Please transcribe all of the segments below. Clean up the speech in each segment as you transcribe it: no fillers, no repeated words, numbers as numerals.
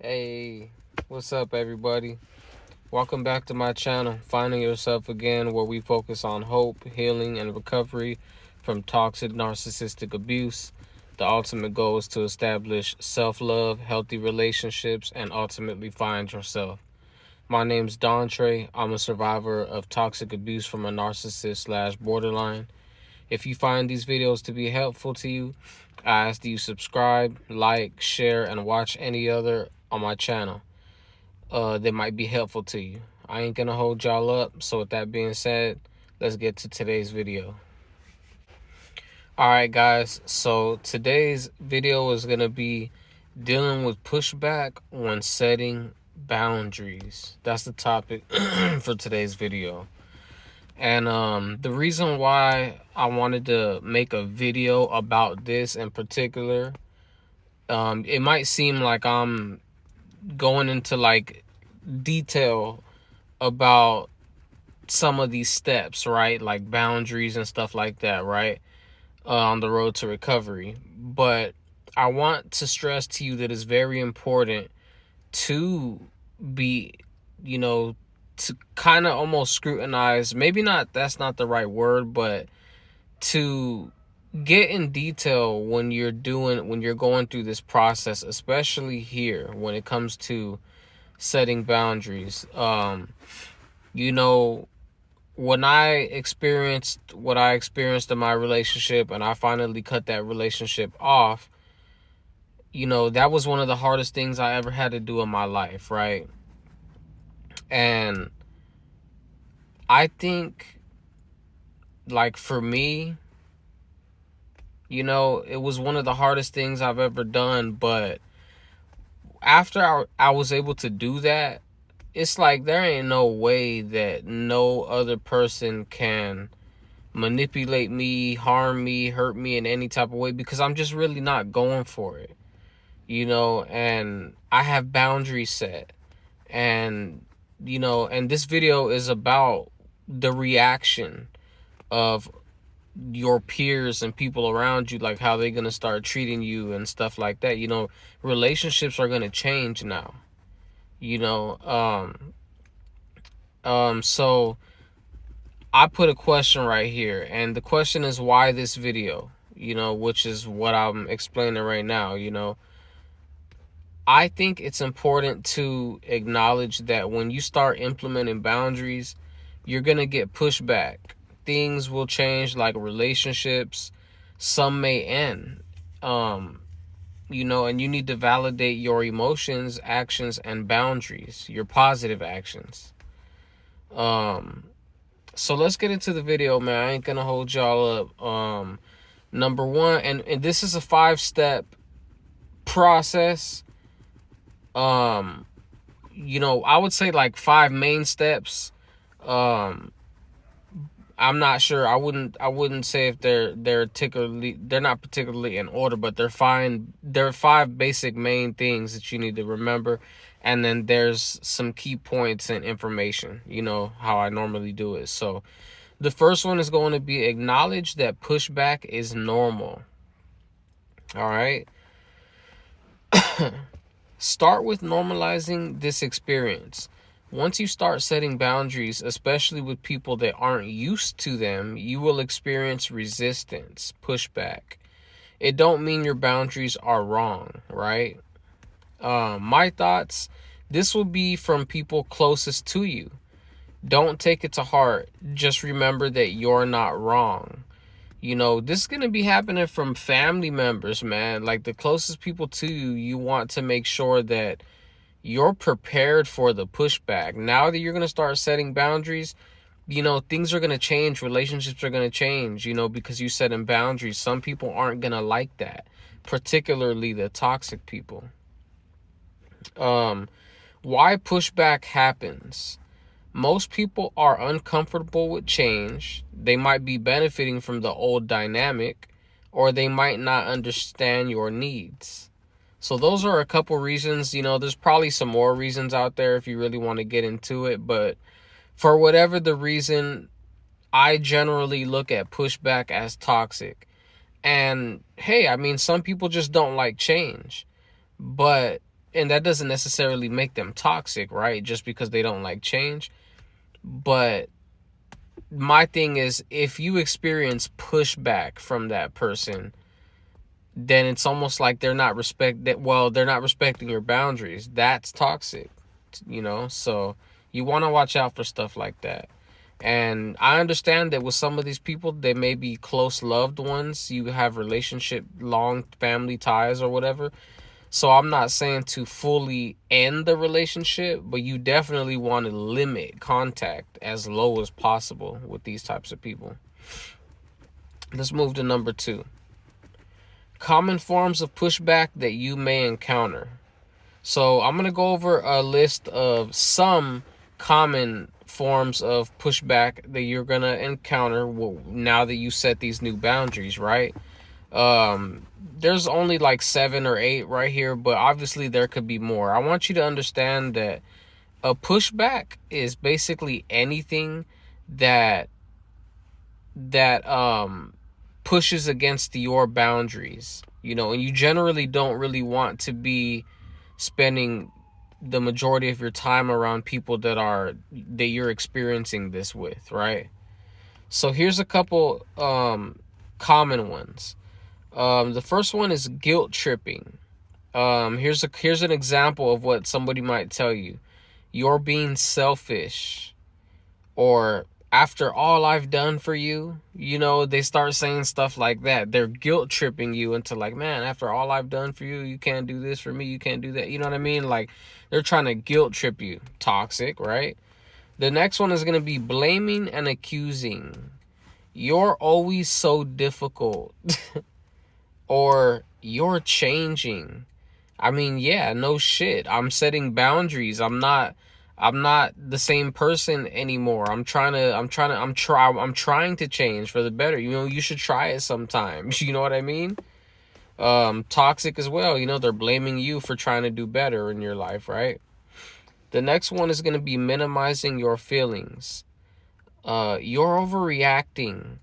Hey, what's up, everybody? Welcome back to my channel, Finding Yourself Again, where we focus on hope, healing, and recovery from toxic narcissistic abuse. The ultimate goal is to establish self love, healthy relationships, and ultimately find yourself. My name's Don Trey. I'm a survivor of toxic abuse from a narcissist / borderline. If you find these videos to be helpful to you, I ask that you subscribe, like, share, and watch any other on my channel that might be helpful to you. I ain't gonna hold y'all up. So with that being said, let's get to today's video. Alright guys, so today's video is gonna be dealing with pushback when setting boundaries. That's the topic for today's video. And the reason why I wanted to make a video about this in particular, it might seem like I'm going into like detail about some of these steps, right? Like boundaries and stuff like that, right? On the road to recovery. But I want to stress to you that it's very important to be, you know, to kind of almost scrutinize, maybe not, that's not the right word, but to get in detail when you're going through this process, especially here when it comes to setting boundaries. You know, when I experienced what I experienced in my relationship and I finally cut that relationship off, you know, that was one of the hardest things I ever had to do in my life, right? And I think, like, for me, you know, it was one of the hardest things I've ever done. But after I was able to do that, it's like there ain't no way that no other person can manipulate me, harm me, hurt me in any type of way, because I'm just really not going for it, you know. And I have boundaries set. And, you know, and this video is about the reaction of your peers and people around you, like how they're going to start treating you and stuff like that. You know, relationships are going to change now, you know. So I put a question right here, and the question is, why this video? You know, which is what I'm explaining right now. You know, I think it's important to acknowledge that when you start implementing boundaries, you're going to get pushback. Things will change, like relationships. Some may end. You know, and you need to validate your emotions, actions, and boundaries, your positive actions. So let's get into the video, man. I ain't gonna hold y'all up. Number one, and this is a 5-step process. You know, I would say like 5 main steps. Um, I'm not sure. I wouldn't say if they're not particularly in order, but they're fine. There are 5 basic main things that you need to remember, and then there's some key points and information. You know how I normally do it. So the first one is going to be acknowledge that pushback is normal. All right. Start with normalizing this experience. Once you start setting boundaries, especially with people that aren't used to them, you will experience resistance, pushback. It don't mean your boundaries are wrong, right? My thoughts, this will be from people closest to you. Don't take it to heart. Just remember that you're not wrong. You know, this is going to be happening from family members, man. Like the closest people to you, you want to make sure that you're prepared for the pushback. Now that you're going to start setting boundaries, you know, things are going to change. Relationships are going to change, you know, because you set in boundaries. Some people aren't going to like that, particularly the toxic people. Why pushback happens? Most people are uncomfortable with change. They might be benefiting from the old dynamic, or they might not understand your needs. So those are a couple reasons. You know, there's probably some more reasons out there if you really want to get into it. But for whatever the reason, I generally look at pushback as toxic. And hey, I mean, some people just don't like change. But and that doesn't necessarily make them toxic, right? Just because they don't like change. But my thing is, if you experience pushback from that person, then it's almost like they're not respecting your boundaries. That's toxic, so you want to watch out for stuff like that. And I understand that with some of these people, they may be close loved ones, you have relationship, long family ties or whatever. So I'm not saying to fully end the relationship, but you definitely want to limit contact as low as possible with these types of people. Let's move to number 2. Common forms of pushback that you may encounter. So I'm going to go over a list of some common forms of pushback that you're going to encounter now that you set these new boundaries, right? There's only like 7 or 8 right here, but obviously there could be more. I want you to understand that a pushback is basically anything that pushes against your boundaries, and you generally don't really want to be spending the majority of your time around people that you're experiencing this with, right? So here's a couple common ones. The first one is guilt tripping. Here's an example of what somebody might tell you. You're being selfish, or after all I've done for you, they start saying stuff like that. They're guilt tripping you into like, man, after all I've done for you, you can't do this for me, you can't do that. You know what I mean? Like, they're trying to guilt trip you. Toxic, right? The next one is going to be blaming and accusing. You're always so difficult. Or you're changing. I mean, yeah, no shit. I'm setting boundaries. I'm not the same person anymore. I'm trying to change for the better. You should try it sometimes. You know what I mean? Toxic as well. They're blaming you for trying to do better in your life, right? The next one is going to be minimizing your feelings. You're overreacting.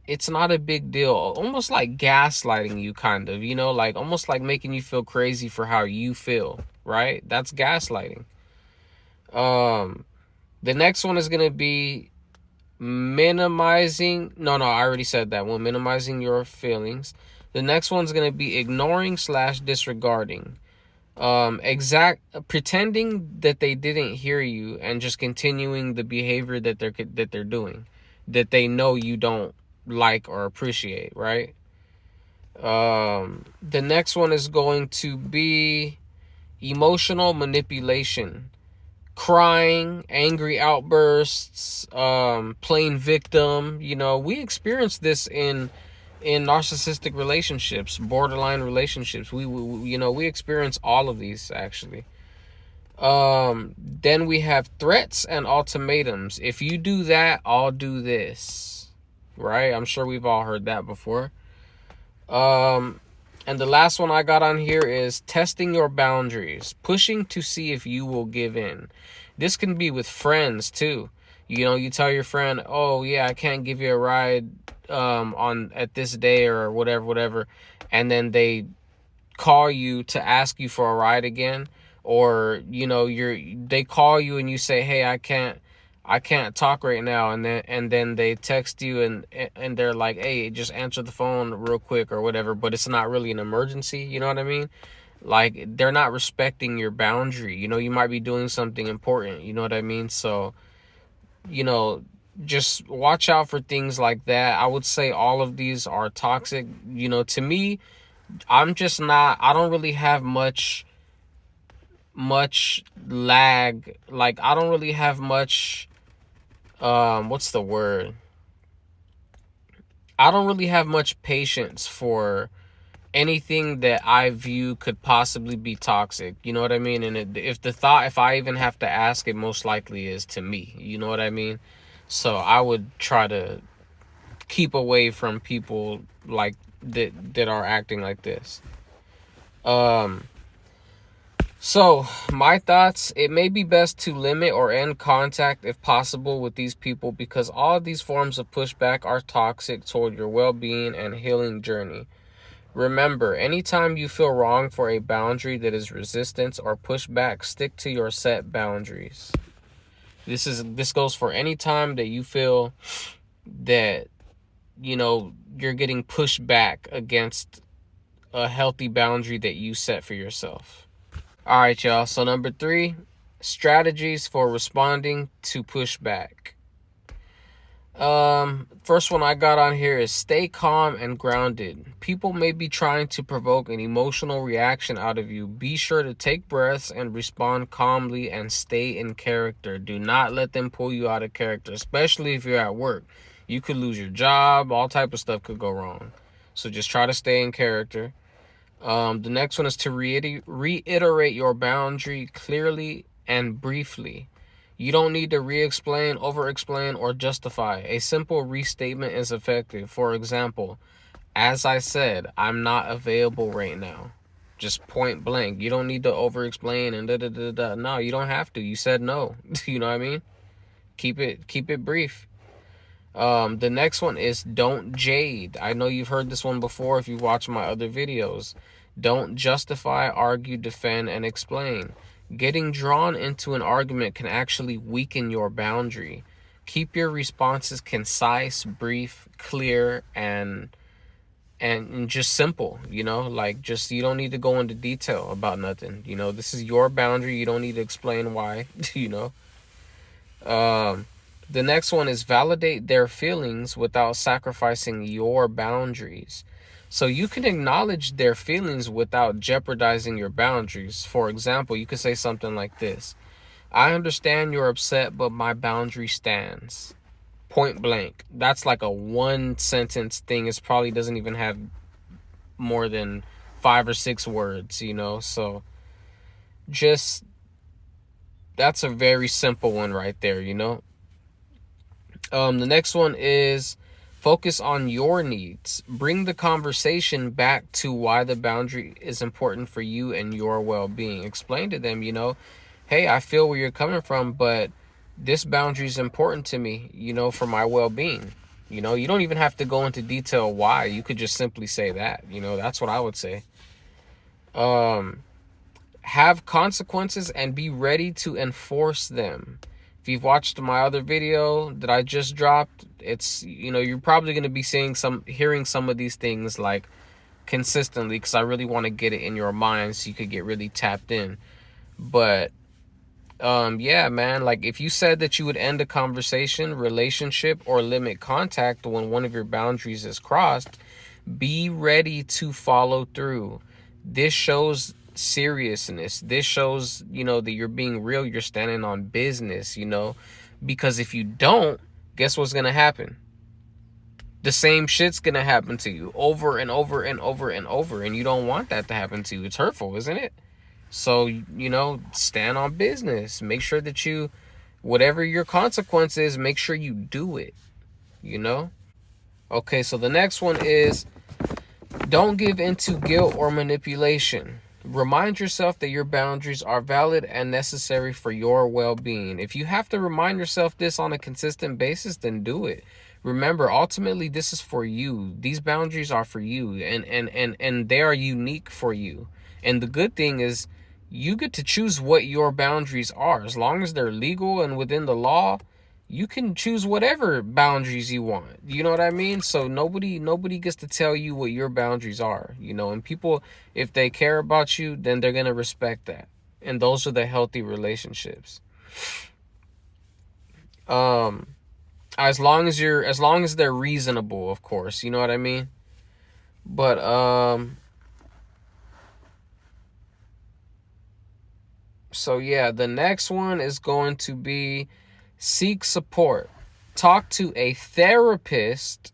It's not a big deal. Almost like gaslighting you, kind of, like almost like making you feel crazy for how you feel, right? That's gaslighting. The next one is going to be minimizing. No, I already said that one. Minimizing your feelings. The next one's going to be ignoring/disregarding. Pretending that they didn't hear you and just continuing the behavior that they're doing, that they know you don't like or appreciate, right? The next one is going to be emotional manipulation. Crying, angry outbursts, playing victim. We experience this in narcissistic relationships, borderline relationships. We experience all of these, actually. Then we have threats and ultimatums. If you do that, I'll do this. Right? I'm sure we've all heard that before. And the last one I got on here is testing your boundaries, pushing to see if you will give in. This can be with friends too. You tell your friend, oh yeah, I can't give you a ride at this day or whatever, and then they call you to ask you for a ride again, or they call you and you say, hey, I can't talk right now, and then they text you and they're like, hey, just answer the phone real quick or whatever, but it's not really an emergency. You know what I mean? Like, they're not respecting your boundary. You might be doing something important. You know what I mean? So, just watch out for things like that. I would say all of these are toxic. To me, I don't really have much lag. Like, I don't really have much, what's the word? I don't really have much patience for anything that I view could possibly be toxic. You know what I mean? And if I even have to ask, it most likely is to me. You know what I mean? So I would try to keep away from people like that are acting like this. So, my thoughts, it may be best to limit or end contact if possible with these people, because all of these forms of pushback are toxic toward your well-being and healing journey. Remember, anytime you feel wrong for a boundary that is resistance or pushback, stick to your set boundaries. This goes for any time that you feel that, you know, you're getting pushed back against a healthy boundary that you set for yourself. All right, y'all. So number 3, strategies for responding to pushback. First one I got on here is stay calm and grounded. People may be trying to provoke an emotional reaction out of you. Be sure to take breaths and respond calmly and stay in character. Do not let them pull you out of character, especially if you're at work. You could lose your job, all type of stuff could go wrong. So just try to stay in character. The next one is to reiterate your boundary clearly and briefly. You don't need to re-explain, over-explain, or justify. A simple restatement is effective. For example, as I said, I'm not available right now. Just point blank. You don't need to over-explain and da-da-da-da. No, you don't have to. You said no. You know what I mean? Keep it brief. The next one is don't jade. I know you've heard this one before if you've watched my other videos. Don't justify, argue, defend, and explain. Getting drawn into an argument can actually weaken your boundary. Keep your responses concise, brief, clear, and just simple, you know, like just you don't need to go into detail about nothing. You know, this is your boundary. You don't need to explain why, you know. The next one is validate their feelings without sacrificing your boundaries. So you can acknowledge their feelings without jeopardizing your boundaries. For example, you could say something like this: I understand you're upset, but my boundary stands. Point blank. That's like a 1-sentence thing. It probably doesn't even have more than 5 or 6 words, you know. So just, that's a very simple one right there, you know. The next one is focus on your needs. Bring the conversation back to why the boundary is important for you and your well-being. Explain to them, you know, hey, I feel where you're coming from, but this boundary is important to me, you know, for my well-being. You know, you don't even have to go into detail why. You could just simply say that, you know. That's what I would say. Have consequences and be ready to enforce them. If you've watched my other video that I just dropped, it's, you know, you're probably going to be hearing some of these things like consistently, because I really want to get it in your mind so you could get really tapped in. But yeah, man, like if you said that you would end a conversation, relationship, or limit contact when one of your boundaries is crossed, be ready to follow through. This shows seriousness. This shows, you know, that you're being real. You're standing on business, you know, because if you don't, guess what's going to happen? The same shit's going to happen to you over and over and over and over. And you don't want that to happen to you. It's hurtful, isn't it? So, you know, stand on business. Make sure that you, whatever your consequence is, make sure you do it, you know? Okay, so the next one is don't give into guilt or manipulation. Remind yourself that your boundaries are valid and necessary for your well-being. If you have to remind yourself this on a consistent basis, then do it. Remember, ultimately, this is for you. These boundaries are for you, and they are unique for you. And the good thing is you get to choose what your boundaries are. As long as they're legal and within the law, you can choose whatever boundaries you want. You know what I mean? So nobody gets to tell you what your boundaries are, you know. And people, if they care about you, then they're going to respect that. And those are the healthy relationships. As long as they're reasonable, of course, you know what I mean? But so yeah, the next one is going to be seek support. Talk to a therapist,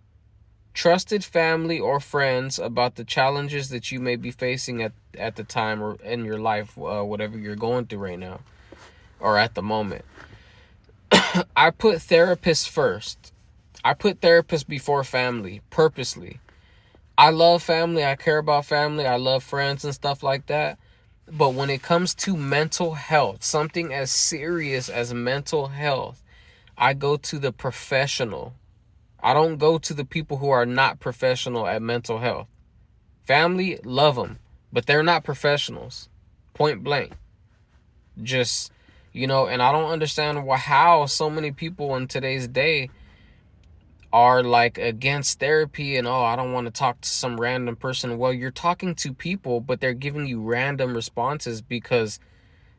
trusted family, or friends about the challenges that you may be facing at the time or in your life, whatever you're going through right now or at the moment. I put therapists first. I put therapists before family, purposely. I love family. I care about family. I love friends and stuff like that. But when it comes to mental health, something as serious as mental health, I go to the professional. I don't go to the people who are not professional at mental health. Family, love them, but they're not professionals. Point blank. Just, and I don't understand how so many people in today's day are like against therapy and, oh, I don't want to talk to some random person. Well, you're talking to people, but they're giving you random responses because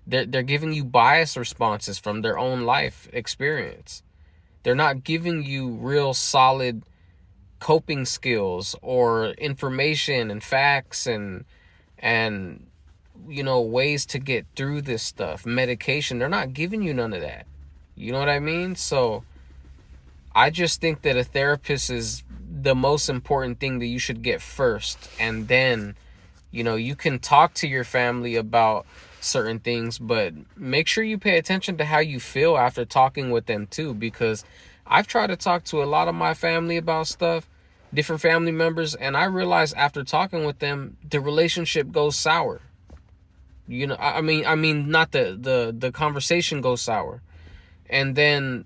they're giving you biased responses from their own life experience. They're not giving you real solid coping skills or information and facts and ways to get through this stuff, medication. They're not giving you none of that. You know what I mean? So I just think that a therapist is the most important thing that you should get first. And then, you can talk to your family about certain things, but make sure you pay attention to how you feel after talking with them too, because I've tried to talk to a lot of my family about stuff, different family members, and I realized after talking with them, the relationship goes sour. Not the conversation goes sour. And then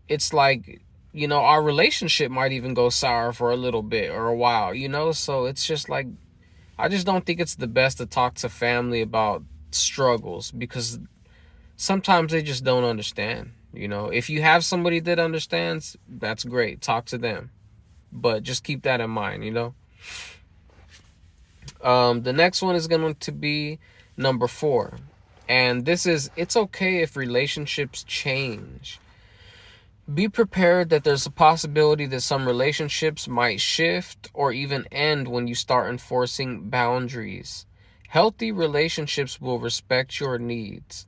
it's like, our relationship might even go sour for a little bit or a while, so it's just like, I just don't think it's the best to talk to family about struggles, because sometimes they just don't understand. If you have somebody that understands, that's great, talk to them, but just keep that in mind. The next one is going to be number 4, and this is, it's okay if relationships change. Be prepared that there's a possibility that some relationships might shift or even end when you start enforcing boundaries. Healthy relationships will respect your needs.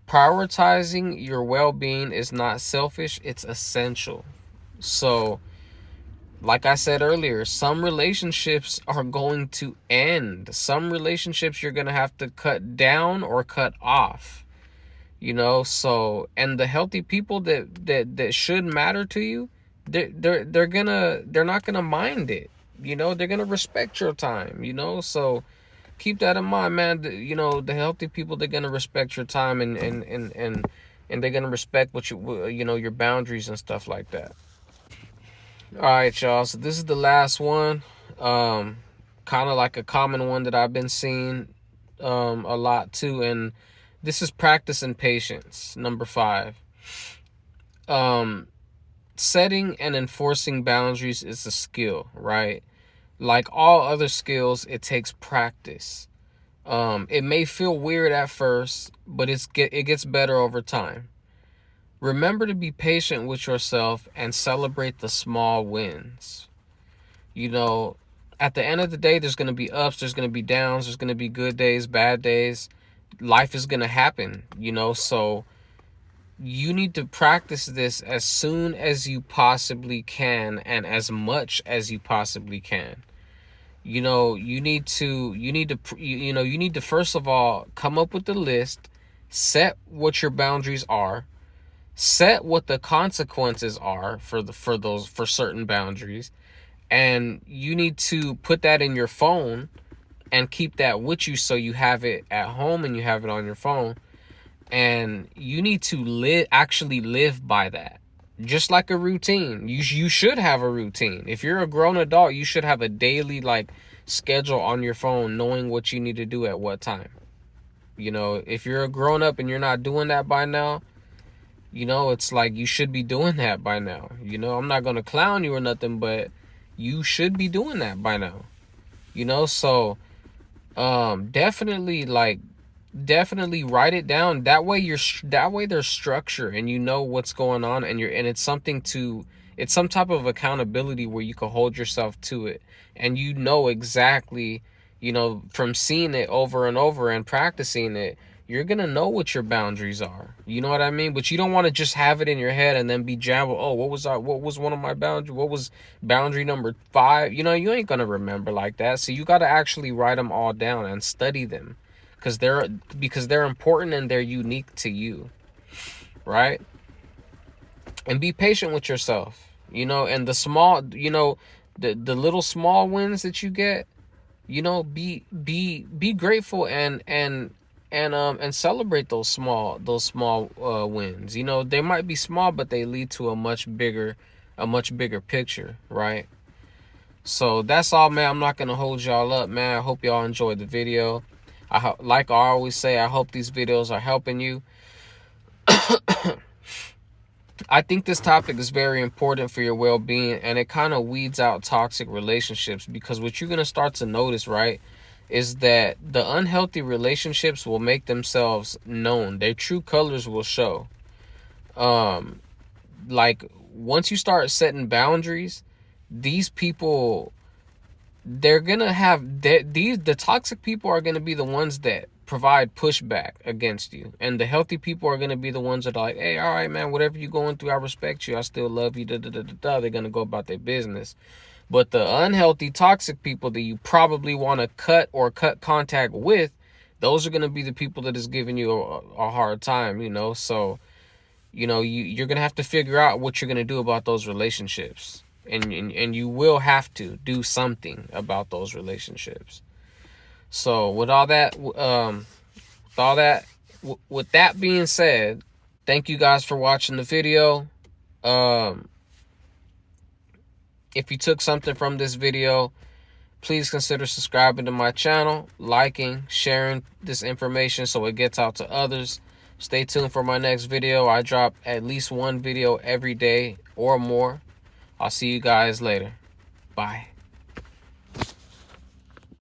Prioritizing your well-being is not selfish, it's essential. So, like I said earlier, some relationships are going to end. Some relationships you're going to have to cut down or cut off. So, and the healthy people that should matter to you, they're not gonna mind it. They're gonna respect your time. So keep that in mind, man. The healthy people, they're gonna respect your time, and they're gonna respect what your boundaries and stuff like that. All right, y'all. So this is the last one. Kind of like a common one that I've been seeing a lot too, and this is practice and patience. Number 5. Setting and enforcing boundaries is a skill, right? Like all other skills, it takes practice. It may feel weird at first, but it gets better over time. Remember to be patient with yourself and celebrate the small wins. At the end of the day, there's going to be ups, there's going to be downs, there's going to be good days, bad days. Life is going to happen, so you need to practice this as soon as you possibly can and as much as you possibly can. You need to first of all come up with the list, set what your boundaries are, set what the consequences are for certain boundaries, and you need to put that in your phone and keep that with you, so you have it at home and you have it on your phone. And you need to actually live by that. Just like a routine. You should have a routine. If you're a grown adult, you should have a daily schedule on your phone, knowing what you need to do at what time. If you're a grown up and you're not doing that by now, it's like you should be doing that by now. I'm not going to clown you or nothing, but you should be doing that by now. So definitely write it down. That way there's structure and you know what's going on, and it's it's some type of accountability where you can hold yourself to it, and exactly, from seeing it over and over and practicing it, you're gonna know what your boundaries are. You know what I mean? But you don't want to just have it in your head and then be jumbled. Oh, what was one of my boundaries? What was boundary number 5? You ain't gonna remember like that. So you got to actually write them all down and study them, because they're important and they're unique to you, right? And be patient with yourself. And the small, the little small wins that you get, be grateful and celebrate those small wins. They might be small, but they lead to a much bigger picture, right? So that's all, man. I'm not gonna hold y'all up, man. I hope y'all enjoyed the video. Like I always say, I hope these videos are helping you. I think this topic is very important for your well-being, and it kind of weeds out toxic relationships, because what you're going to start to notice, right, is that the unhealthy relationships will make themselves known. Their true colors will show. Like, once you start setting boundaries, these people, they're gonna have the toxic people are gonna be the ones that provide pushback against you, and the healthy people are gonna be the ones that are like, hey, all right, man, whatever you're going through, I respect you, I still love you, da da da da da. They're gonna go about their business. But the unhealthy toxic people that you probably want to cut contact with, those are gonna be the people that is giving you a hard time, you know. So, you know, you're gonna have to figure out what you're gonna do about those relationships, and you will have to do something about those relationships. So with all that, with that being said, thank you guys for watching the video. If you took something from this video, please consider subscribing to my channel, liking, sharing this information so it gets out to others. Stay tuned for my next video. I drop at least one video every day or more. I'll see you guys later. Bye.